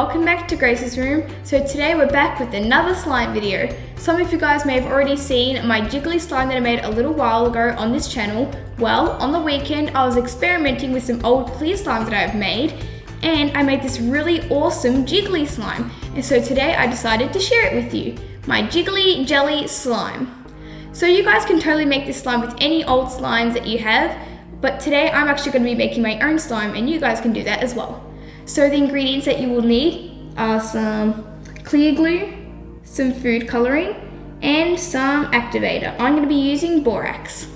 welcome back to Grace's room. So today we're back with another slime video. Some of you guys may have already seen my Jiggly slime that I made a little while ago on this channel. Well, on the weekend I was experimenting with some old clear slimes that I've made, and I made this really awesome Jiggly slime. And so today I decided to share it with you, my Jiggly jelly slime. So you guys can totally make this slime with any old slimes that you have, but today I'm actually going to be making my own slime, and you guys can do that as well. So the ingredients that you will need are some clear glue, some food coloring, and some activator. I'm going to be using borax.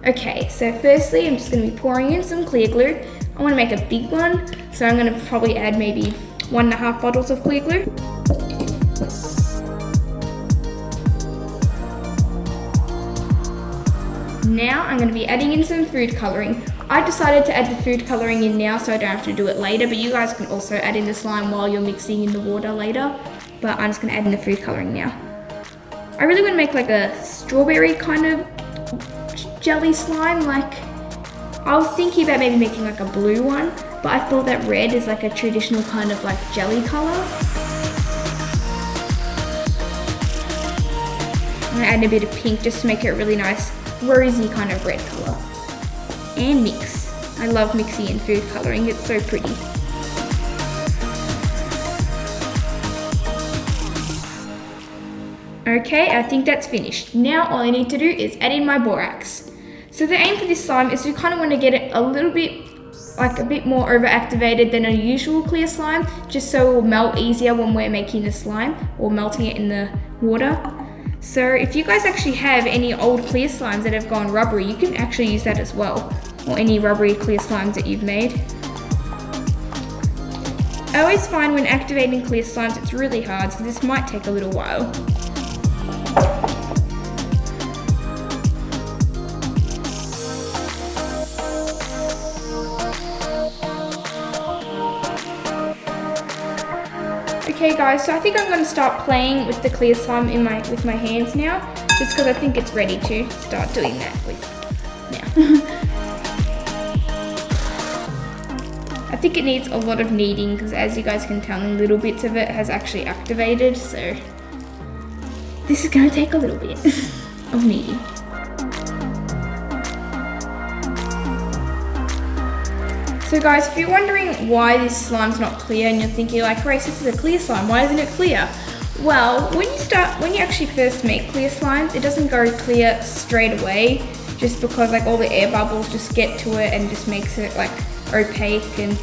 Okay, so firstly I'm just going to be pouring in some clear glue. I want to make a big one, so I'm going to probably add maybe 1.5 bottles of clear glue. Now I'm going to be adding in some food coloring. I decided to add the food coloring in now so I don't have to do it later, but you guys can also add in the slime while you're mixing in the water later. But I'm just going to add in the food coloring now. I really want to make like a strawberry kind of jelly slime. Like, I was thinking about maybe making like a blue one, but I thought that red is like a traditional kind of like jelly color. I'm going to add a bit of pink just to make it a really nice rosy kind of red color. And mix. I love mixing in food coloring, it's so pretty. Okay, I think that's finished. Now all I need to do is add in my borax. So the aim for this slime is we kind of want to get it a little bit, like a bit more overactivated than a usual clear slime, just so it will melt easier when we're making the slime or melting it in the water. So if you guys actually have any old clear slimes that have gone rubbery, you can actually use that as well, or any rubbery clear slimes that you've made. I always find when activating clear slimes it's really hard, so this might take a little while. Okay guys, so I think I'm going to start playing with the clear slime with my hands now, just because I think it's ready to start doing that with now. I think it needs a lot of kneading because, as you guys can tell, little bits of it has actually activated, so this is going to take a little bit of kneading. So guys, if you're wondering why this slime's not clear and you're thinking like, Grace, this is a clear slime, why isn't it clear? Well, when you actually first make clear slimes, it doesn't go clear straight away, just because like all the air bubbles just get to it and just makes it like opaque and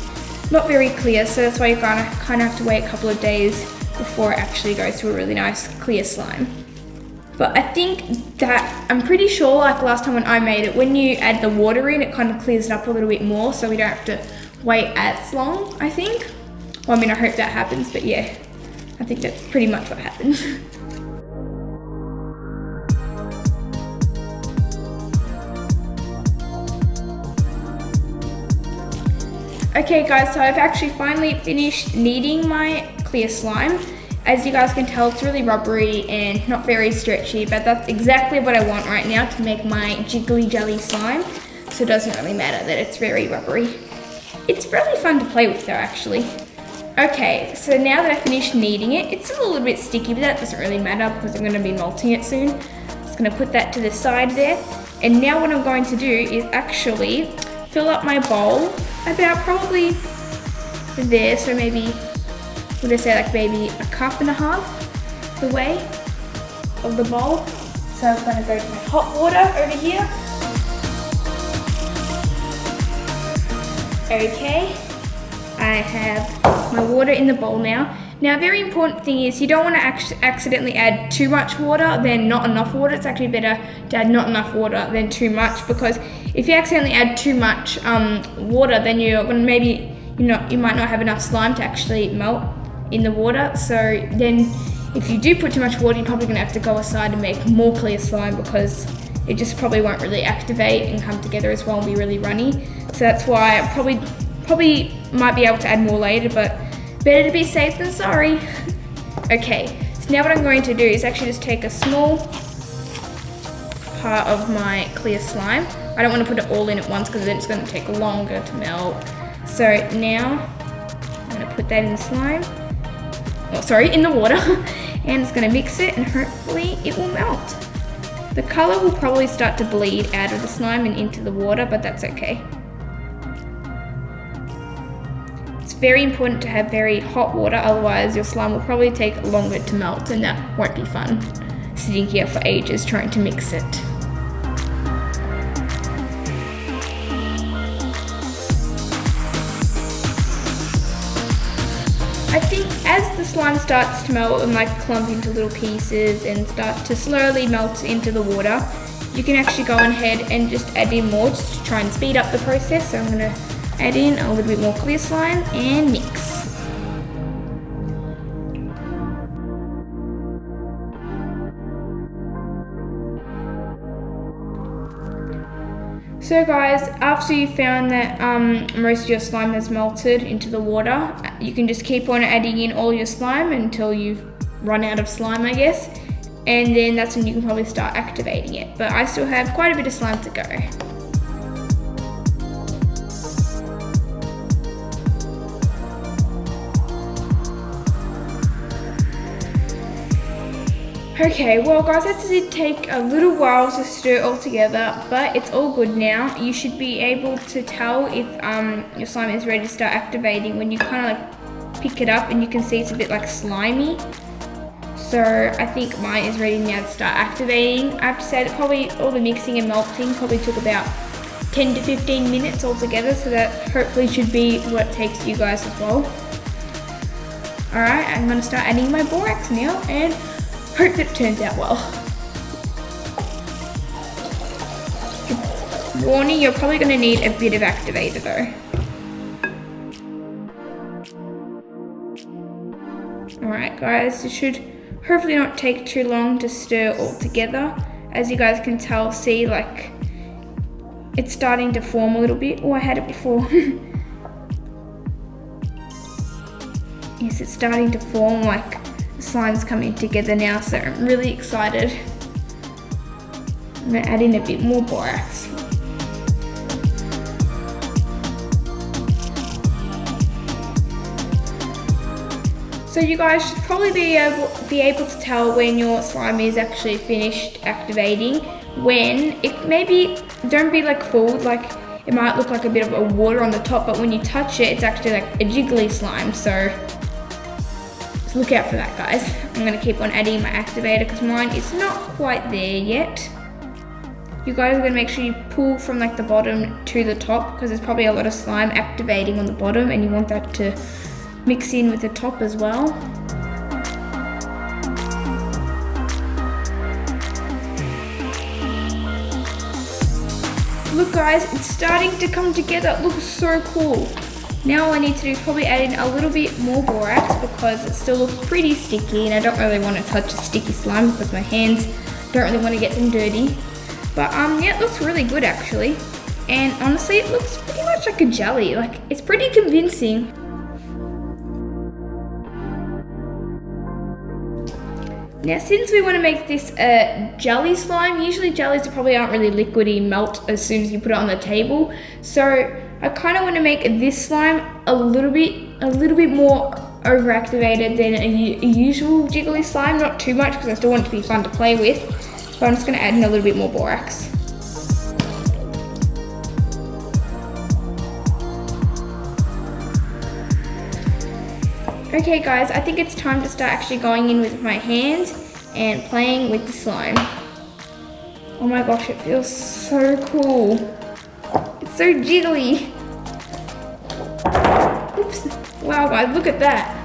not very clear. So that's why you're gonna kind of have to wait a couple of days before it actually goes to a really nice clear slime. But I think that, I'm pretty sure like last time when I made it, when you add the water in, it kind of clears it up a little bit more, so we don't have to wait as long, I think. Well, I mean, I hope that happens, but yeah, I think that's pretty much what happens. Okay guys, so I've actually finally finished kneading my clear slime. As you guys can tell, it's really rubbery and not very stretchy, but that's exactly what I want right now to make my Jiggly jelly slime. So it doesn't really matter that it's very rubbery. It's really fun to play with though, actually. Okay, so now that I finished kneading it, it's still a little bit sticky, but that doesn't really matter because I'm going to be melting it soon. Just going to put that to the side there. And now what I'm going to do is actually fill up my bowl about probably there, so maybe, would I say like maybe 1.5 cups the way of the bowl. So I'm going to go to my hot water over here. Okay, I have my water in the bowl now. Now a very important thing is you don't want to accidentally add too much water then not enough water. It's actually better to add not enough water than too much, because if you accidentally add too much water, then you're going to maybe, you might not have enough slime to actually melt in the water. So then if you do put too much water, you're probably going to have to go aside and make more clear slime, because it just probably won't really activate and come together as well and be really runny. So that's why I probably might be able to add more later, but better to be safe than sorry. Okay, so now what I'm going to do is actually just take a small part of my clear slime. I don't want to put it all in at once because then it's going to take longer to melt. So now I'm going to put that in the slime. in the water. And it's gonna mix it and hopefully it will melt. The color will probably start to bleed out of the slime and into the water, but that's okay. It's very important to have very hot water, otherwise your slime will probably take longer to melt and that won't be fun. Sitting here for ages trying to mix it. I think as the slime starts to melt and like clump into little pieces and start to slowly melt into the water, you can actually go ahead and just add in more just to try and speed up the process. So I'm going to add in a little bit more clear slime and mix. So guys, after you found that most of your slime has melted into the water, you can just keep on adding in all your slime until you've run out of slime, I guess. And then that's when you can probably start activating it. But I still have quite a bit of slime to go. Okay, well guys, that did take a little while to stir it all together, but it's all good now. You should be able to tell if your slime is ready to start activating when you kind of like pick it up and you can see it's a bit like slimy. So I think mine is ready now to start activating. I have to say that probably all the mixing and melting probably took about 10 to 15 minutes altogether, so that hopefully should be what it takes you guys as well. Alright, I'm going to start adding my borax now and hope that it turns out well. Warning, you're probably going to need a bit of activator though. Alright guys, this should hopefully not take too long to stir all together. As you guys can tell, see like it's starting to form a little bit. Oh, I had it before. Yes, it's starting to form, like the slime's coming together now, so I'm really excited. I'm going to add in a bit more borax. So you guys should probably be able to tell when your slime is actually finished activating. When it maybe, don't be like fooled, like it might look like a bit of a water on the top, but when you touch it, it's actually like a jiggly slime. So look out for that, guys. I'm going to keep on adding my activator because mine is not quite there yet. You guys are going to make sure you pull from like the bottom to the top because there's probably a lot of slime activating on the bottom and you want that to mix in with the top as well. Look guys, it's starting to come together. It looks so cool. Now all I need to do is probably add in a little bit more borax because it still looks pretty sticky and I don't really want to touch a sticky slime because my hands don't really want to get them dirty. But yeah, it looks really good actually. And honestly, it looks pretty much like a jelly. Like, it's pretty convincing. Now, since we want to make this a jelly slime, usually jellies probably aren't really liquidy, melt as soon as you put it on the table. So I kind of want to make this slime a little bit more overactivated than a usual jiggly slime. Not too much because I still want it to be fun to play with. But I'm just going to add in a little bit more borax. Okay guys, I think it's time to start actually going in with my hands and playing with the slime. Oh my gosh, it feels so cool. It's so jiggly. Oops. Wow guys, look at that.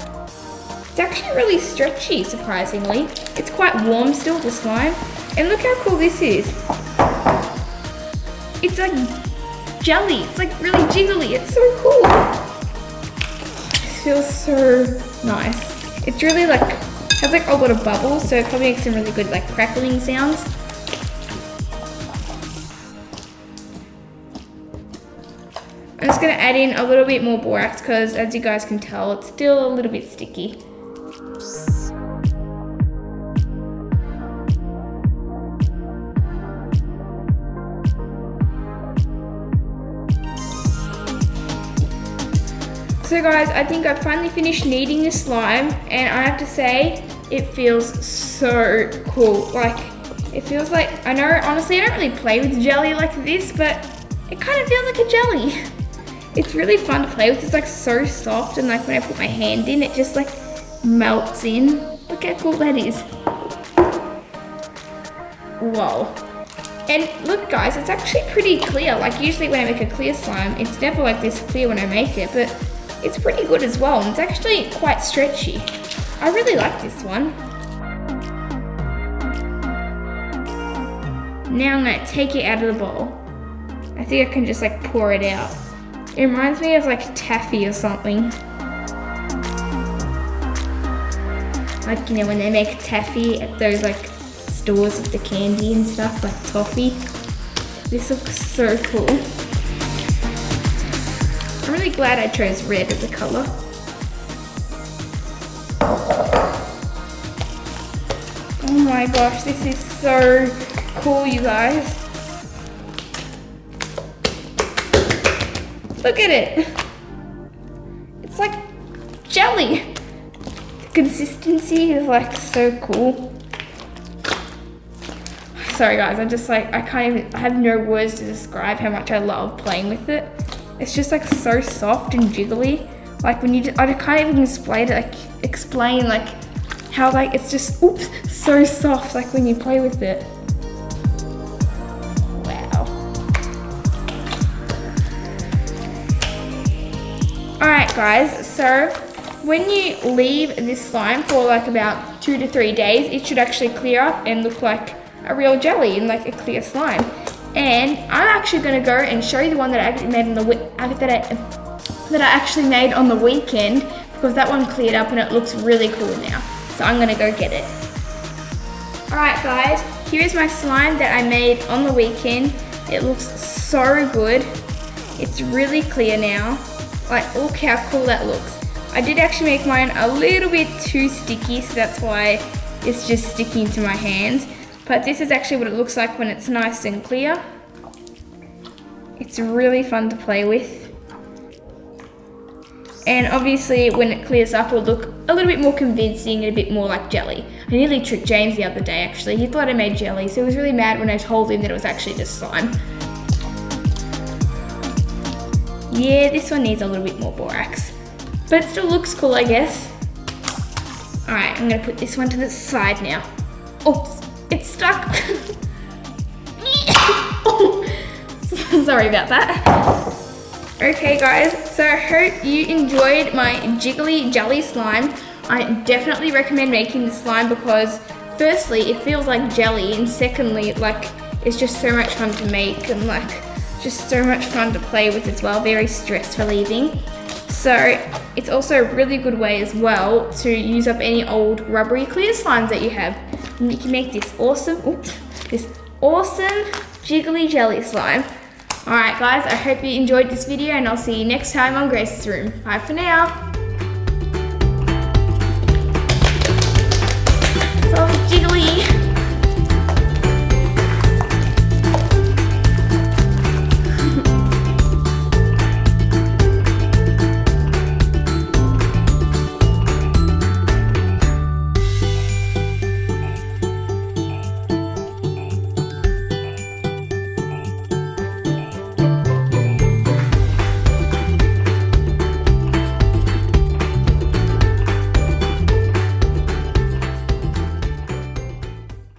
It's actually really stretchy, surprisingly. It's quite warm still, the slime. And look how cool this is. It's like jelly. It's like really jiggly. It's so cool. Feels so nice. It's really like, has like a lot of bubbles, so it probably makes some really good like crackling sounds. I'm just gonna add in a little bit more borax because as you guys can tell, it's still a little bit sticky. So guys, I think I finally finished kneading this slime, and I have to say, it feels so cool. Like, it feels like, I know, honestly, I don't really play with jelly like this, but it kind of feels like a jelly. It's really fun to play with. It's like so soft, and like when I put my hand in, it just like melts in. Look how cool that is. Whoa. And look guys, it's actually pretty clear. Like usually when I make a clear slime, it's never like this clear when I make it, but it's pretty good as well. And it's actually quite stretchy. I really like this one. Now I'm gonna take it out of the bowl. I think I can just like pour it out. It reminds me of like taffy or something. Like, you know, when they make taffy at those like stores with the candy and stuff, like toffee. This looks so cool. I'm really glad I chose red as a color. Oh my gosh, this is so cool, you guys. Look at it. It's like jelly. The consistency is like so cool. Sorry guys, I have no words to describe how much I love playing with it. It's just like so soft and jiggly. Like when I can't even explain like how like it's just, so soft like when you play with it. Wow. Alright guys, so when you leave this slime for like about 2 to 3 days, it should actually clear up and look like a real jelly and like a clear slime. And I'm actually going to go and show you the one that I actually made on that I actually made on the weekend, because that one cleared up and it looks really cool now. So I'm going to go get it. Alright guys, here is my slime that I made on the weekend. It looks so good. It's really clear now. Like, look how cool that looks. I did actually make mine a little bit too sticky, so that's why it's just sticking to my hands. But this is actually what it looks like when it's nice and clear. It's really fun to play with. And obviously when it clears up, it'll look a little bit more convincing and a bit more like jelly. I nearly tricked James the other day actually. He thought I made jelly, so he was really mad when I told him that it was actually just slime. Yeah, this one needs a little bit more borax. But it still looks cool, I guess. Alright, I'm gonna put this one to the side now. Oops. It's stuck. Oh, sorry about that. Okay guys, so I hope you enjoyed my jiggly jelly slime. I definitely recommend making this slime because firstly, it feels like jelly, and secondly, like it's just so much fun to make and like just so much fun to play with as well. Very stress relieving. So it's also a really good way as well to use up any old rubbery clear slimes that you have. And you can make this awesome jiggly jelly slime. Alright guys, I hope you enjoyed this video and I'll see you next time on Grace's Room. Bye for now.